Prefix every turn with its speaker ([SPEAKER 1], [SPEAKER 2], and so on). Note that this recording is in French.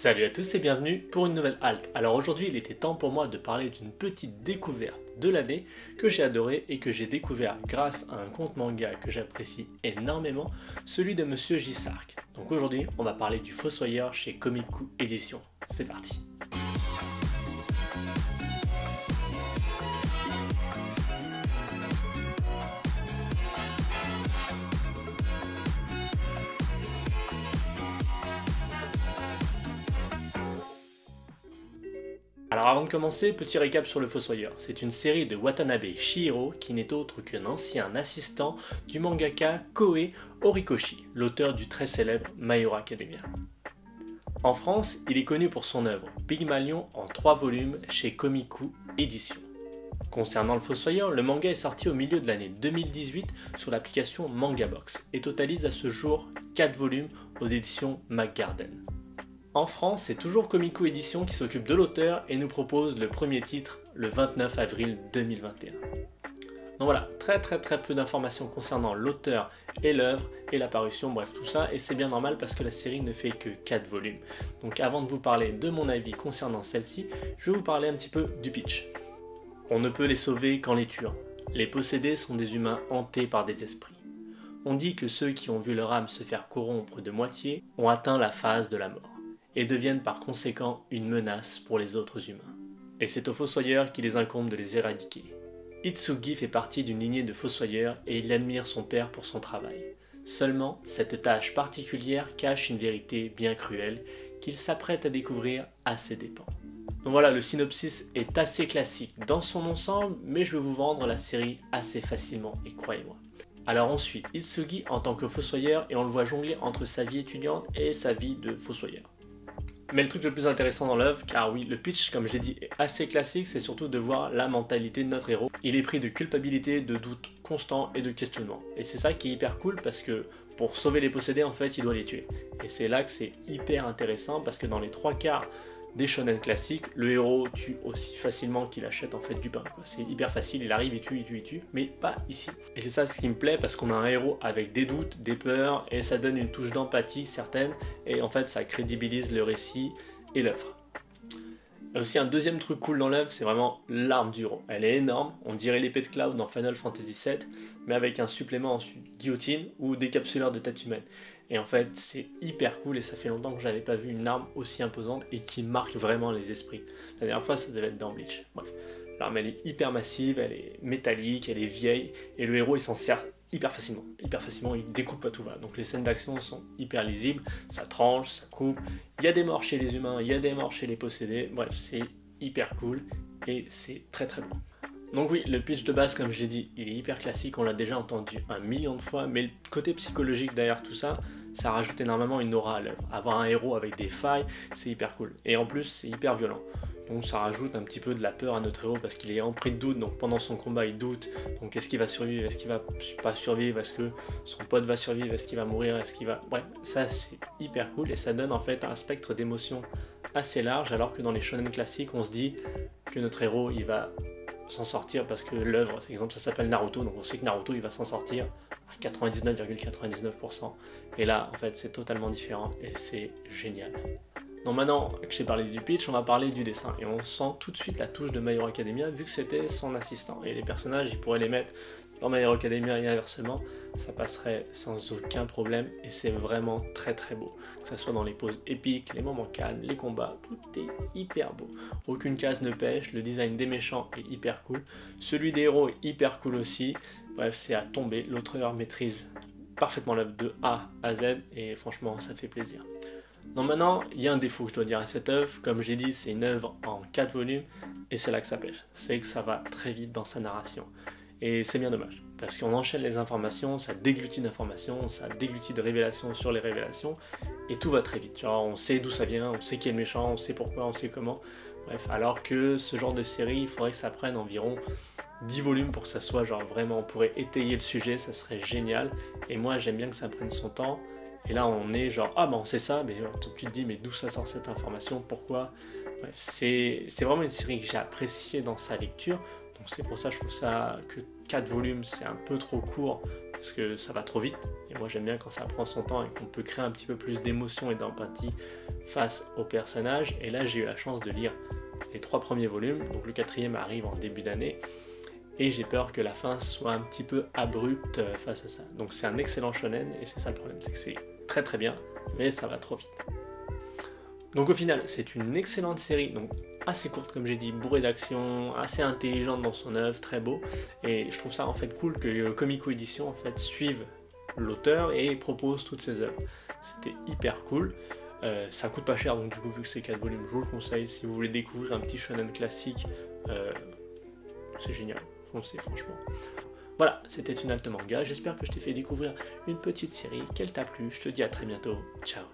[SPEAKER 1] Salut à tous et bienvenue pour une nouvelle halte. Alors aujourd'hui il était temps pour moi de parler d'une petite découverte de l'année que j'ai adoré et que j'ai découvert grâce à un compte manga que j'apprécie énormément, celui de Monsieur J-Sark. Donc aujourd'hui on va parler du Fossoyeur chez Komiku Édition. C'est parti. Alors avant de commencer, petit récap sur le Fossoyeur. C'est une série de Watanabe Shihiro qui n'est autre qu'un ancien assistant du mangaka Koei Horikoshi, l'auteur du très célèbre My Hero Academia. En France, il est connu pour son œuvre Pygmalion en 3 volumes chez Komiku Édition. Concernant le Fossoyeur, le manga est sorti au milieu de l'année 2018 sur l'application Mangabox et totalise à ce jour 4 volumes aux éditions McGarden. En France, c'est toujours Komiku Édition qui s'occupe de l'auteur et nous propose le premier titre le 29 avril 2021. Donc voilà, très peu d'informations concernant l'auteur et l'œuvre et la parution, bref tout ça, et c'est bien normal parce que la série ne fait que 4 volumes. Donc avant de vous parler de mon avis concernant celle-ci, je vais vous parler un petit peu du pitch. On ne peut les sauver qu'en les tuant. Les possédés sont des humains hantés par des esprits. On dit que ceux qui ont vu leur âme se faire corrompre de moitié ont atteint la phase de la mort et deviennent par conséquent une menace pour les autres humains. Et c'est au Fossoyeur qu'il les incombe de les éradiquer. Itsugi fait partie d'une lignée de Fossoyeurs et il admire son père pour son travail. Seulement, cette tâche particulière cache une vérité bien cruelle qu'il s'apprête à découvrir à ses dépens. Donc voilà, le synopsis est assez classique dans son ensemble, mais je vais vous vendre la série assez facilement, et croyez-moi. Alors on suit Itsugi en tant que Fossoyeur et on le voit jongler entre sa vie étudiante et sa vie de Fossoyeur. Mais le truc le plus intéressant dans l'œuvre, car oui, le pitch, comme je l'ai dit, est assez classique, c'est surtout de voir la mentalité de notre héros. Il est pris de culpabilité, de doute constant et de questionnement. Et c'est ça qui est hyper cool parce que pour sauver les possédés, en fait, il doit les tuer. Et c'est là que c'est hyper intéressant parce que dans les 3/4 des shonen classiques, le héros tue aussi facilement qu'il achète en fait du pain. C'est hyper facile, il arrive, il tue, mais pas ici. Et c'est ça ce qui me plaît parce qu'on a un héros avec des doutes, des peurs, et ça donne une touche d'empathie certaine, et en fait ça crédibilise le récit et l'œuvre. Aussi un deuxième truc cool dans l'œuvre, c'est vraiment l'arme du héros. Elle est énorme, on dirait l'épée de Cloud dans Final Fantasy VII, mais avec un supplément ensuite guillotine ou décapsuleur de tête humaine. Et en fait, c'est hyper cool et ça fait longtemps que j'avais pas vu une arme aussi imposante et qui marque vraiment les esprits. La dernière fois, ça devait être dans Bleach. Bref, l'arme elle est hyper massive, elle est métallique, elle est vieille et le héros il s'en sert hyper facilement, il découpe à tout va. Donc les scènes d'action sont hyper lisibles, ça tranche, ça coupe. Il y a des morts chez les humains, il y a des morts chez les possédés. Bref, c'est hyper cool et c'est très bon. Donc oui, le pitch de base, comme je l'ai dit, il est hyper classique, on l'a déjà entendu 1 million de fois, mais le côté psychologique derrière tout ça, ça rajoute énormément une aura à l'œuvre. Avoir un héros avec des failles, c'est hyper cool. Et en plus, c'est hyper violent. Donc ça rajoute un petit peu de la peur à notre héros parce qu'il est empris de doute, donc pendant son combat il doute, donc est-ce qu'il va survivre, est-ce qu'il va pas survivre, est-ce que son pote va survivre, est-ce qu'il va mourir, est-ce qu'il va... Bref, ça c'est hyper cool et ça donne en fait un spectre d'émotions assez large alors que dans les shonen classiques on se dit que notre héros il va s'en sortir parce que l'œuvre, par exemple ça s'appelle Naruto, donc on sait que Naruto il va s'en sortir à 99,99%, et là en fait c'est totalement différent et c'est génial. Donc maintenant que j'ai parlé du pitch, on va parler du dessin, et on sent tout de suite la touche de My Hero Academia vu que c'était son assistant, et les personnages il pourrait les mettre dans My Hero Academia et inversement, ça passerait sans aucun problème et c'est vraiment très beau. Que ce soit dans les poses épiques, les moments calmes, les combats, tout est hyper beau. Aucune case ne pêche, le design des méchants est hyper cool, celui des héros est hyper cool aussi. Bref, c'est à tomber, l'auteur maîtrise parfaitement l'œuvre de A à Z et franchement ça fait plaisir. Donc maintenant, il y a un défaut que je dois dire à cette œuvre, comme j'ai dit c'est une œuvre en 4 volumes et c'est là que ça pêche, c'est que ça va très vite dans sa narration. Et c'est bien dommage, parce qu'on enchaîne les informations, ça déglutit d'informations, ça déglutit de révélations sur les révélations, et tout va très vite. Genre on sait d'où ça vient, on sait qui est le méchant, on sait pourquoi, on sait comment. Bref, alors que ce genre de série, il faudrait que ça prenne environ 10 volumes pour que ça soit genre vraiment, on pourrait étayer le sujet, ça serait génial. Et moi j'aime bien que ça prenne son temps, et là on est genre, ah bah on sait ça, mais tu te dis mais d'où ça sort cette information, pourquoi. Bref, c'est vraiment une série que j'ai appréciée dans sa lecture. Donc c'est pour ça que je trouve ça que 4 volumes c'est un peu trop court parce que ça va trop vite, et moi j'aime bien quand ça prend son temps et qu'on peut créer un petit peu plus d'émotion et d'empathie face aux personnages, et là j'ai eu la chance de lire les 3 premiers volumes, donc le 4e arrive en début d'année, et j'ai peur que la fin soit un petit peu abrupte face à ça. Donc c'est un excellent shonen, et c'est ça le problème, c'est que c'est très très bien, mais ça va trop vite. Donc au final, c'est une excellente série, donc assez courte comme j'ai dit, bourrée d'action, assez intelligente dans son œuvre, très beau, et je trouve ça en fait cool que Comico Édition en fait suive l'auteur et propose toutes ses œuvres. C'était hyper cool. Ça coûte pas cher, donc du coup vu que c'est 4 volumes, je vous le conseille. Si vous voulez découvrir un petit shonen classique, c'est génial, foncez franchement. Voilà, c'était Une Halte Manga, j'espère que je t'ai fait découvrir une petite série, qu'elle t'a plu, je te dis à très bientôt, ciao.